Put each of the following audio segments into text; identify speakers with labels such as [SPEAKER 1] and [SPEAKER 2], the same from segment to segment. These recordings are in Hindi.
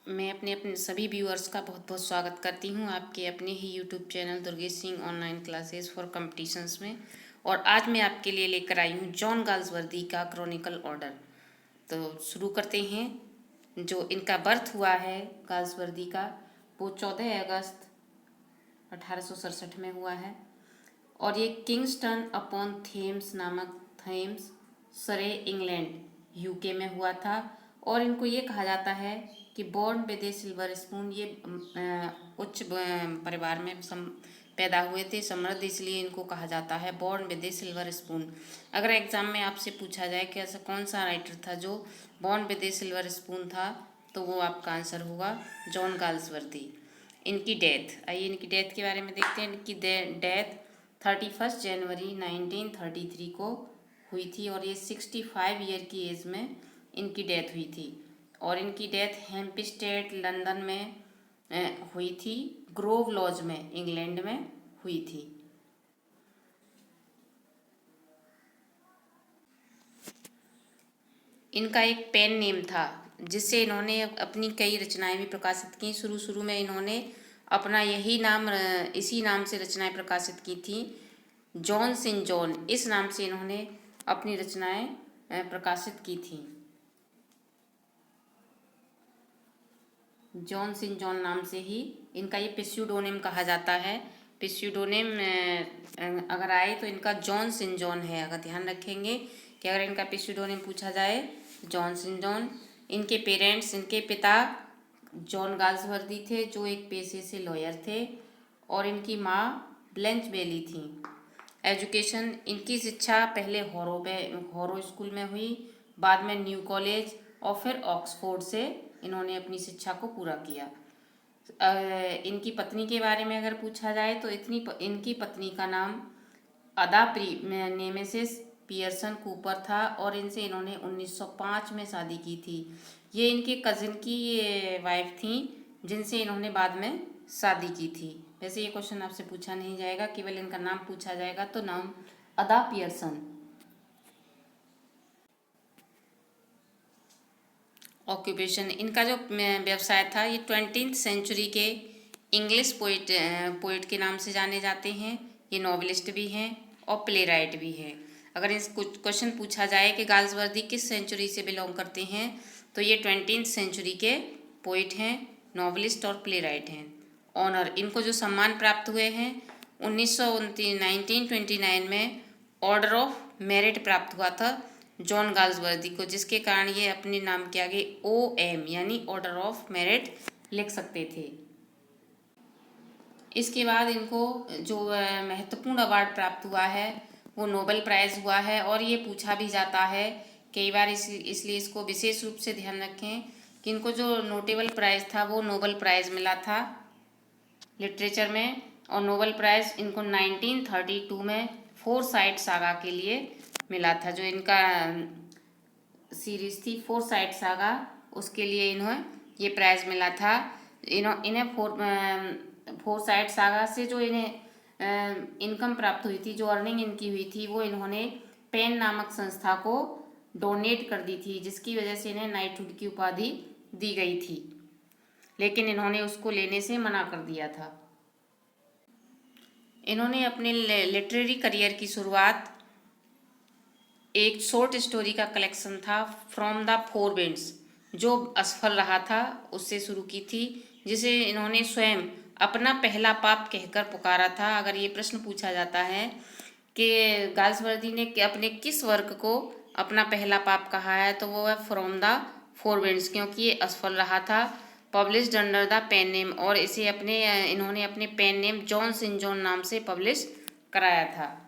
[SPEAKER 1] मैं अपने अपने सभी व्यूअर्स का बहुत बहुत स्वागत करती हूँ आपके अपने ही YouTube channel Durgesh Singh online classes for competitions में। और आज मैं आपके लिए लेकर आई हूँ जॉन गाल्सवर्दी का क्रॉनिकल ऑर्डर। तो शुरू करते हैं। जो इनका बर्थ हुआ है गाल्सवर्दी का, वो 14 अगस्त 1867 में हुआ है। और ये किंगस्टन अपॉन थेम्स नामक थेम्स सरे इंग्लैंड यूके में हुआ था। और इनको ये कहा जाता है कि born with a silver spoon, ये उच्च परिवार में पैदा हुए थे, समृद्ध, इसलिए इनको कहा जाता है born with a silver spoon. अगर एग्जाम में आपसे पूछा जाए कि ऐसा कौन सा राइटर था जो born with a silver spoon था, तो वो आपका आंसर होगा जॉन गाल्सवर्दी। इनकी डेथ, आइए इनकी डेथ के बारे में देखते हैं। इनकी डेथ 31 जनवरी 1933 को हुई थी और ये 65 ईयर की एज में इनकी डेथ हुई थी। और इनकी डेथ हेम्पस्टेड लंदन में हुई थी, ग्रोव लॉज में इंग्लैंड में हुई थी। इनका एक पेन नेम था जिससे इन्होंने अपनी कई रचनाएं भी प्रकाशित की। शुरू में इन्होंने अपना यही नाम, इसी नाम से रचनाएं प्रकाशित की थी, जॉन सिंह जॉन, इस नाम से इन्होंने अपनी रचनाएं प्रकाशित की थी। जॉन सिंह जॉन नाम से ही इनका ये पिस्यूडोनिम कहा जाता है। पिस्यूडोनिम अगर आए तो इनका जॉन सिंह जॉन है। अगर ध्यान रखेंगे कि अगर इनका पिस्यूडोनिम पूछा जाए जॉन सिंह जॉन। इनके पेरेंट्स, इनके पिता जॉन गाल्सवर्दी थे जो एक पेशे से लॉयर थे, और इनकी माँ ब्लेंच बेली थी। एजुकेशन, इनकी शिक्षा पहले होरो स्कूल में हुई, बाद में न्यू कॉलेज और फिर ऑक्सफोर्ड से इन्होंने अपनी शिक्षा को पूरा किया। इनकी पत्नी के बारे में अगर पूछा जाए तो इनकी पत्नी का नाम अदा नेमेसिस पियर्सन कूपर था और इनसे इन्होंने 1905 में शादी की थी। ये इनके कजिन की वाइफ थी जिनसे इन्होंने बाद में शादी की थी। वैसे ये क्वेश्चन आपसे पूछा नहीं जाएगा, केवल इनका नाम पूछा जाएगा, तो नाम अदा पियर्सन। ऑक्यूपेशन, इनका जो व्यवसाय था, ये 20th सेंचुरी के इंग्लिश पोइट के नाम से जाने जाते हैं। ये नॉवलिस्ट भी हैं और प्ले राइट भी हैं। अगर इस कुछ क्वेश्चन पूछा जाए कि गाल्सवर्दी किस सेंचुरी से बिलोंग करते हैं, तो ये 20th सेंचुरी के पोइट हैं, नॉवलिस्ट और प्ले राइट हैं। ऑनर, इनको जो सम्मान प्राप्त हुए हैं 1929 में ऑर्डर ऑफ मेरिट प्राप्त हुआ था जॉन गाल्सवर्दी को, जिसके कारण ये अपने नाम के आगे OM यानी ऑर्डर ऑफ मेरिट लिख सकते थे। इसके बाद इनको जो महत्वपूर्ण अवार्ड प्राप्त हुआ है वो नोबेल प्राइज़ हुआ है। और ये पूछा भी जाता है कई बार, इसलिए इसको विशेष रूप से ध्यान रखें कि इनको जो नोटेबल प्राइज़ था वो नोबेल प्राइज़ मिला था लिटरेचर में। और नोबेल प्राइज़ इनको 1932 में फोरसाइट सागा के लिए मिला था। जो इनका सीरीज थी फोरसाइट सागा, उसके लिए इन्हें ये प्राइज़ मिला था। इन्हें फोरसाइट सागा से जो इन्हें इनकम प्राप्त हुई थी, जो अर्निंग इनकी हुई थी, वो इन्होंने पेन नामक संस्था को डोनेट कर दी थी, जिसकी वजह से इन्हें नाइटहुड की उपाधि दी गई थी, लेकिन इन्होंने उसको लेने से मना कर दिया था। इन्होंने अपने लिटरेरी करियर की शुरुआत एक शॉर्ट स्टोरी का कलेक्शन था फ्रॉम द फोर विंड्स, जो असफल रहा था, उससे शुरू की थी, जिसे इन्होंने स्वयं अपना पहला पाप कहकर पुकारा था। अगर ये प्रश्न पूछा जाता है कि गाल्सवर्दी ने अपने किस वर्क को अपना पहला पाप कहा है, तो वो है फ्रॉम द फोर विंड्स, क्योंकि ये असफल रहा था, published under the pen name, और इसे इन्होंने अपने pen name John Singh John नाम से पब्लिश कराया था।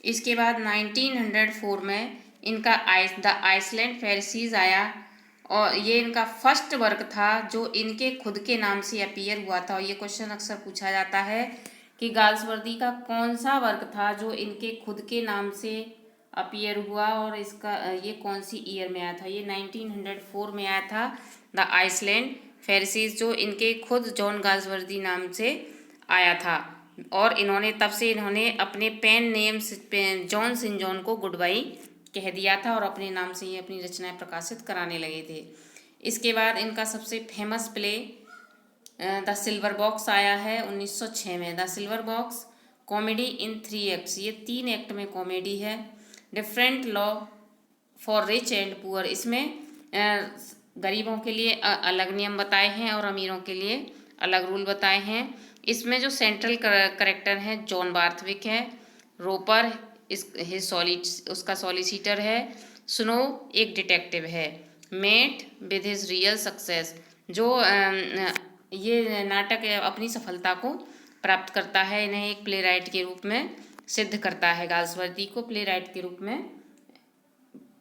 [SPEAKER 1] इसके बाद 1904 में इनका द आइसलैंड फेरिसीज आया, और ये इनका फर्स्ट वर्क था जो इनके खुद के नाम से अपीयर हुआ था। और ये क्वेश्चन अक्सर पूछा जाता है कि गाल्सवर्दी का कौन सा वर्क था जो इनके खुद के नाम से अपीयर हुआ, और इसका ये कौन सी ईयर में आया था। ये 1904 में आया था द आइसलैंड फेरिसीज, जो इनके खुद जॉन गाल्सवर्दी नाम से आया था। और तब से इन्होंने अपने pen name John Singh John को गुड बाई कह दिया था और अपने नाम से ही अपनी रचनाएं प्रकाशित कराने लगे थे। इसके बाद इनका सबसे famous play the silver box आया है 1906 में। The silver box comedy in 3 acts, ये 3 एक्ट में कॉमेडी है। Different law for rich and poor, इसमें गरीबों के लिए अलग नियम बताए हैं और अमीरों के लिए अलग रूल बताए हैं। इसमें जो सेंट्रल करेक्टर है जॉन बार्थविक है। रोपर उसका सॉलिसिटर है। स्नो एक डिटेक्टिव है। Met with his real success, जो ये नाटक अपनी सफलता को प्राप्त करता है, इन्हें एक प्ले राइट के रूप में सिद्ध करता है, गाल्सवर्दी को प्ले राइट के रूप में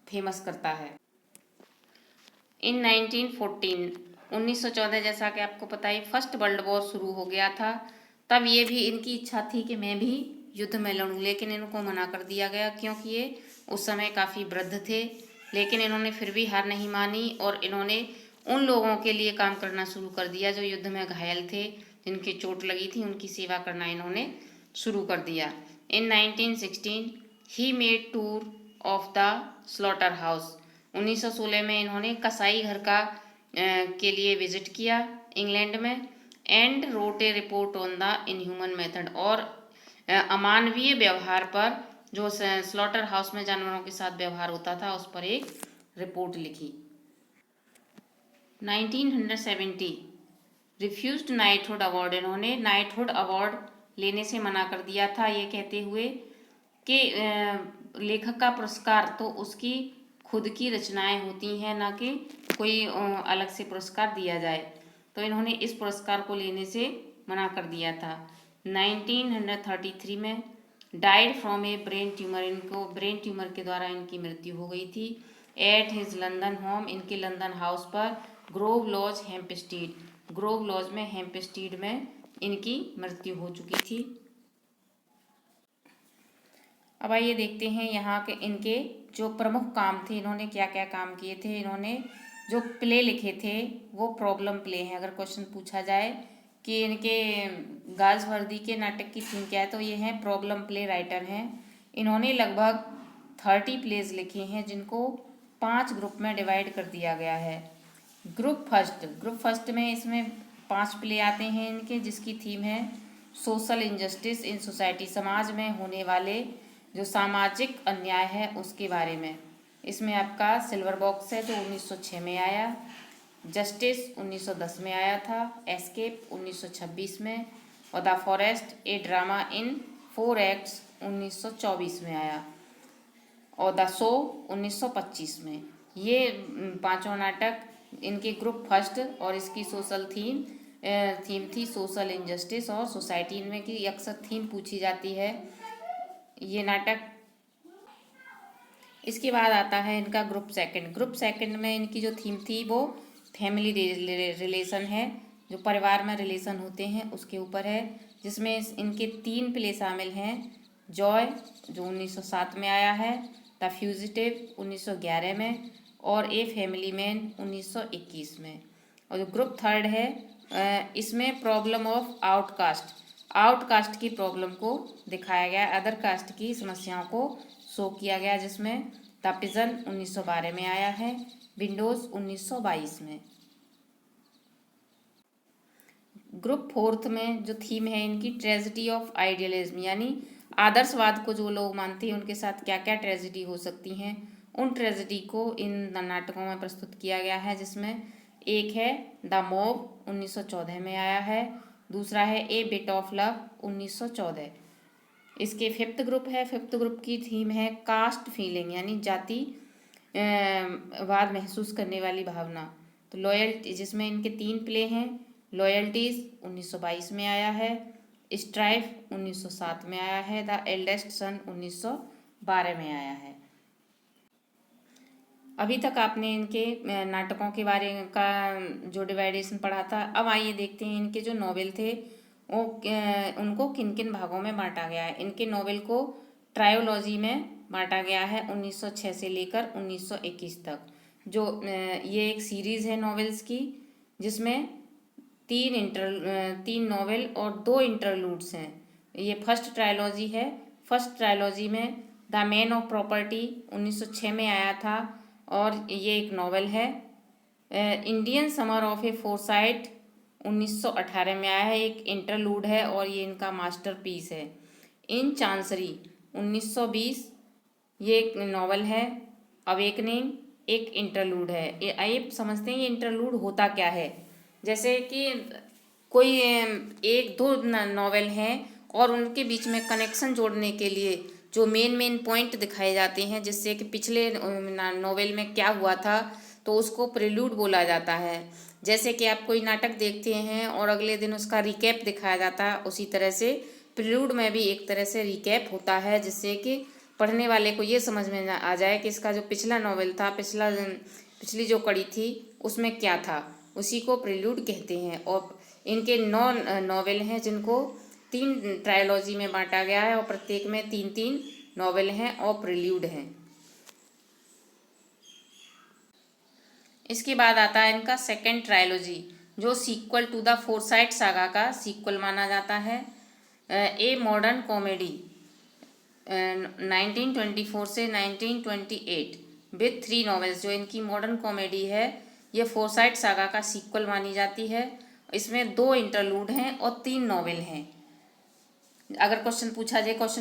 [SPEAKER 1] फेमस करता है। इन 1914 जैसा कि आपको पता है फर्स्ट वर्ल्ड वॉर शुरू हो गया था। तब ये भी इनकी इच्छा थी कि मैं भी युद्ध में लड़ूं, लेकिन इनको मना कर दिया गया क्योंकि ये उस समय काफ़ी वृद्ध थे। लेकिन इन्होंने फिर भी हार नहीं मानी और इन्होंने उन लोगों के लिए काम करना शुरू कर दिया जो युद्ध में घायल थे, जिनकी चोट लगी थी, उनकी सेवा करना इन्होंने शुरू कर दिया। इन 1916 he made tour of the slaughter house, 1916 में इन्होंने कसाई घर का के लिए विजिट किया इंग्लैंड में। And wrote a report on the inhuman method, और अमानवीय व्यवहार पर, जो स्लॉटर हाउस में जानवरों के साथ व्यवहार होता था, उस पर एक रिपोर्ट लिखी। 1970 रिफ्यूज्ड नाइटहुड अवार्ड, इन्होंने नाइटहुड अवार्ड लेने से मना कर दिया था, ये कहते हुए कि लेखक का पुरस्कार तो उसकी खुद की रचनाएं होती हैं, ना कि कोई अलग से पुरस्कार दिया जाए। तो इन्होंने इस पुरस्कार को लेने से मना कर दिया था। 1933 में died from A brain tumour, इनको ब्रेन ट्यूमर के द्वारा इनकी मृत्यु हो गई थी। एट हिज लंदन होम, इनके लंदन हाउस पर, ग्रोव लॉज हेम्पस्टीड, ग्रोव लॉज में हेम्पस्टीड में इनकी मृत्यु हो चुकी थी। अब आइए देखते हैं यहाँ के इनके जो प्रमुख काम थे, इन्होंने क्या क्या काम किए थे। इन्होंने जो प्ले लिखे थे वो प्रॉब्लम प्ले हैं। अगर क्वेश्चन पूछा जाए कि इनके गाल्सवर्दी के नाटक की थीम क्या है, तो ये हैं प्रॉब्लम प्ले राइटर हैं। इन्होंने लगभग 30 प्लेज लिखे हैं, जिनको 5 ग्रुप में डिवाइड कर दिया गया है। ग्रुप फर्स्ट में इसमें 5 प्ले आते हैं इनके, जिसकी थीम है सोशल इनजस्टिस इन सोसाइटी, समाज में होने वाले जो सामाजिक अन्याय है उसके बारे में। इसमें आपका सिल्वर बॉक्स है जो 1906 में आया, जस्टिस 1910 में आया था, एस्केप 1926 में, और the forest A drama in 4 acts 1924 में आया, और द शो 1925 में। ये 5 नाटक इनके ग्रुप फर्स्ट, और इसकी सोशल थीम थी सोशल इनजस्टिस और सोसाइटी, इनमें की अक्सर थीम पूछी जाती है ये नाटक। इसके बाद आता है इनका ग्रुप सेकंड में इनकी जो थीम थी वो फैमिली रिलेशन है, जो परिवार में रिलेशन होते हैं उसके ऊपर है, जिसमें इनके 3 प्ले शामिल हैं। जॉय जो 1907 में आया है, द फ्यूजिटिव 1911 में, और ए फैमिली मैन 1921 में। और जो ग्रुप थर्ड है इसमें प्रॉब्लम ऑफ आउटकास्ट की प्रॉब्लम को दिखाया गया, अदर कास्ट की समस्याओं को शो किया गया, जिसमें द पिजन 1912 में आया है, विंडोज 1922 में। ग्रुप फोर्थ में जो थीम है इनकी ट्रेजेडी ऑफ आइडियलिज्म, यानी आदर्शवाद को जो लोग मानते हैं उनके साथ क्या क्या ट्रेजेडी हो सकती हैं, उन ट्रेजेडी को इन नाटकों में प्रस्तुत किया गया है, जिसमें एक है द मॉब 1914 में आया है, दूसरा है ए बिट ऑफ लव 1914। इसके फिफ्थ ग्रुप की थीम है कास्ट फीलिंग, यानी जाति वाद महसूस करने वाली भावना। तो लॉयल्टी, जिसमें इनके 3 प्ले हैं। लॉयल्टीज 1922 में आया है, स्ट्राइफ 1907 में आया है, द एल्डेस्ट सन 1912 में आया है। अभी तक आपने इनके नाटकों के बारे का जो डिवाइडेशन पढ़ा था। अब आइए देखते हैं इनके जो नॉवेल थे वो उनको किन किन भागों में बांटा गया है। इनके नॉवेल को ट्रायोलॉजी में बांटा गया है 1906 से लेकर 1921 तक। जो ये एक सीरीज़ है नॉवेल्स की, जिसमें 3 नॉवेल और 2 इंटरलूड्स हैं। ये फर्स्ट ट्रायोलॉजी है। फर्स्ट ट्रायोलॉजी में द मैन ऑफ प्रॉपर्टी 1906 में आया था, और ये एक नॉवेल है। Indian summer of A foresight 1918 में आया है, एक इंटरलूड है और ये इनका मास्टरपीस है। इन चांसरी 1920 ये एक नॉवल है। अवेकनिंग एक इंटरलूड है। ये समझते हैं ये इंटरलूड होता क्या है। जैसे कि कोई एक दो नॉवेल हैं और उनके बीच में कनेक्शन जोड़ने के लिए जो मेन पॉइंट दिखाए जाते हैं, जिससे कि पिछले नॉवेल में क्या हुआ था, तो उसको प्रेल्यूड बोला जाता है। जैसे कि आप कोई नाटक देखते हैं और अगले दिन उसका रिकैप दिखाया जाता है, उसी तरह से प्रेल्यूड में भी एक तरह से रिकैप होता है, जिससे कि पढ़ने वाले को ये समझ में आ जाए कि इसका जो पिछला नॉवेल था, पिछली जो कड़ी थी उसमें क्या था, उसी को प्रेल्यूड कहते हैं। और इनके 9 नॉवेल हैं जिनको 3 ट्रायलॉजी में बांटा गया है और प्रत्येक में 3 नॉवेल हैं और प्रेल्यूड हैं। इसके बाद आता है इनका सेकेंड ट्रायलॉजी, जो sequel to the Forsyte Saga का सीक्वल माना जाता है। ए मॉडर्न कॉमेडी 1924 से 1928 विथ 3 नॉवेल्स। जो इनकी मॉडर्न कॉमेडी है ये फोरसाइट सागा का सीक्वल मानी जाती है। इसमें 2 इंटरलूड हैं और 3 नॉवेल हैं। अगर क्वेश्चन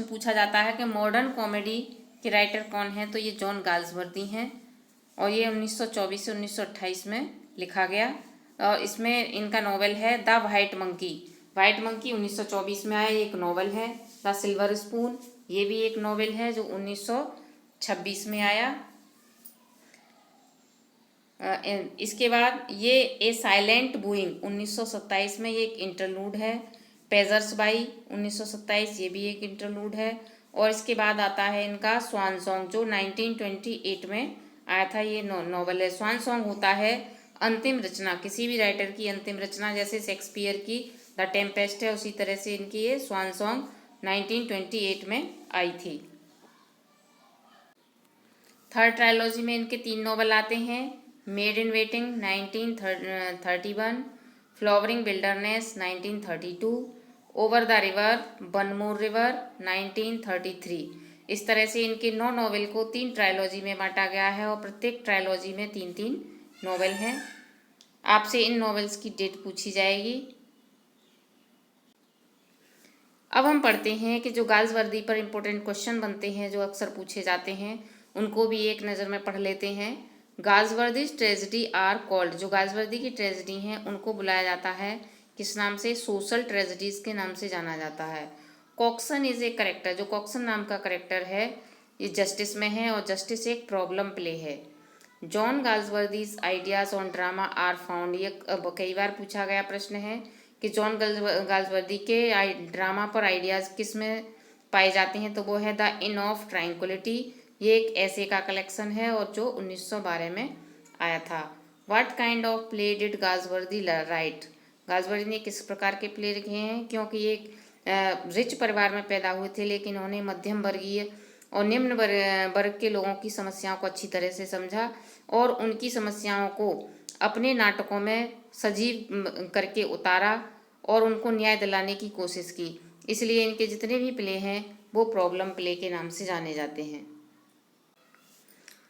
[SPEAKER 1] पूछा जाता है कि मॉडर्न कॉमेडी के राइटर कौन है, तो ये जॉन गाल्सवर्दी हैं और ये 1924 से 1928 में लिखा गया। और इसमें इनका नॉवेल है the white monkey. White monkey 1924 में आया, एक नॉवेल है। द सिल्वर स्पून ये भी एक नॉवेल है जो 1926 में आया। इसके बाद ये ए साइलेंट बूइंग 1927 में, ये एक इंटरलूड है। पेजर्स बाई 1927 ये भी एक इंटरलूड है। और इसके बाद आता है इनका स्वान सॉन्ग जो 1928 में आया था, ये नॉवेल है। स्वान सॉन्ग होता है अंतिम रचना, किसी भी राइटर की अंतिम रचना, जैसे शेक्सपियर की द टेम्पेस्ट है, उसी तरह से इनकी ये स्वान सॉन्ग 1928 में आई थी। थर्ड ट्रायलॉजी में इनके 3 नॉवल आते हैं। Made in waiting 1931, flowering wilderness 1932, over the river one more river 1933। इस तरह से इनके 9 नॉवेल को 3 ट्रायलॉजी में बांटा गया है और प्रत्येक ट्रायलॉजी में 3 नॉवेल हैं। आपसे इन नॉवेल्स की डेट पूछी जाएगी। अब हम पढ़ते हैं कि जो गाल्सवर्दी पर इम्पोर्टेंट क्वेश्चन बनते हैं, जो अक्सर पूछे जाते हैं, उनको भी एक नज़र में पढ़ लेते हैं। Galsworthy's tragedy are called. जो गाल्सवर्दी की ट्रेजेडी हैं उनको बुलाया जाता है किस नाम से? सोशल ट्रेजेडीज के नाम से जाना जाता है। Coxon is a character. जो कॉक्सन नाम का करेक्टर है ये जस्टिस में है और जस्टिस एक प्रॉब्लम प्ले है। John Galsworthy's ideas on drama are found. ये कई बार पूछा गया प्रश्न है कि जॉन गाल्सवर्दी के ड्रामा पर आइडियाज़ किस में पाए जाते हैं, तो वो है द इन ऑफ ट्रांक्विलिटी। ये एक ऐसे का कलेक्शन है और जो 1912 में आया था। What kind of play did Galsworthy right. Galsworthy ने किस प्रकार के प्ले लिखे हैं? क्योंकि ये एक रिच परिवार में पैदा हुए थे, लेकिन उन्होंने मध्यम वर्गीय और निम्न वर्ग के लोगों की समस्याओं को अच्छी तरह से समझा और उनकी समस्याओं को अपने नाटकों में सजीव करके उतारा और उनको न्याय दिलाने की कोशिश की। इसलिए इनके जितने भी प्ले हैं वो प्रॉब्लम प्ले के नाम से जाने जाते हैं।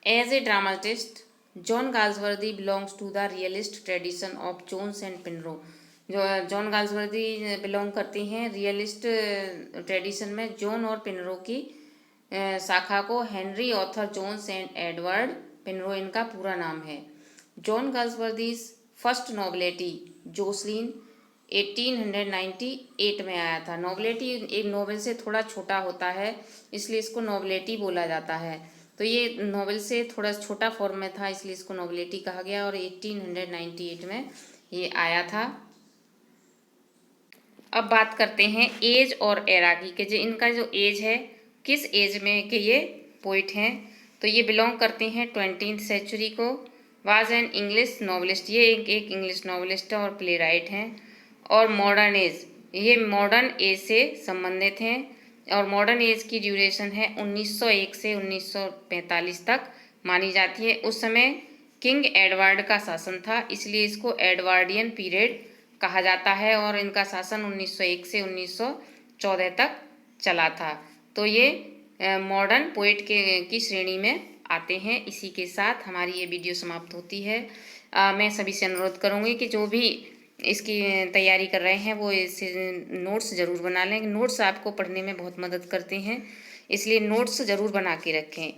[SPEAKER 1] As a dramatist John Galsworthy belongs to the realist tradition of Jones and Pinero. जो जॉन गाल्सवर्दी बिलोंग करते हैं रियलिस्ट ट्रेडिशन में जॉन और पिनरो की शाखा को। Henry Arthur Jones and Edward Pinero इनका पूरा नाम है। John Galsworthy's first novelty Jocelyn 1898 में आया था। नॉवेलिटी एक नॉवेल से थोड़ा छोटा होता है, इसलिए इसको नॉवेलिटी बोला जाता है। तो ये नॉवेल से थोड़ा छोटा फॉर्म में था, इसलिए इसको नॉवेलिटी कहा गया और 1898 में ये आया था। अब बात करते हैं एज और एरा की, कि जो इनका जो एज है, किस एज में के ये पोइट हैं, तो ये बिलोंग करते हैं 20th सेंचुरी को। Was an English novelist. ये एक इंग्लिश नॉवलिस्ट और प्ले राइट हैं। और मॉडर्न एज, ये मॉडर्न एज से संबंधित हैं और मॉडर्न एज की ड्यूरेशन है 1901 से 1945 तक मानी जाती है। उस समय किंग एडवर्ड का शासन था, इसलिए इसको एडवर्डियन पीरियड कहा जाता है और इनका शासन 1901 से 1914 तक चला था। तो ये मॉडर्न पोइट की श्रेणी में आते हैं। इसी के साथ हमारी ये वीडियो समाप्त होती है। मैं सभी से अनुरोध करूँगी कि जो भी इसकी तैयारी कर रहे हैं वो इस नोट्स ज़रूर बना लें। नोट्स आपको पढ़ने में बहुत मदद करते हैं, इसलिए नोट्स ज़रूर बना के रखें।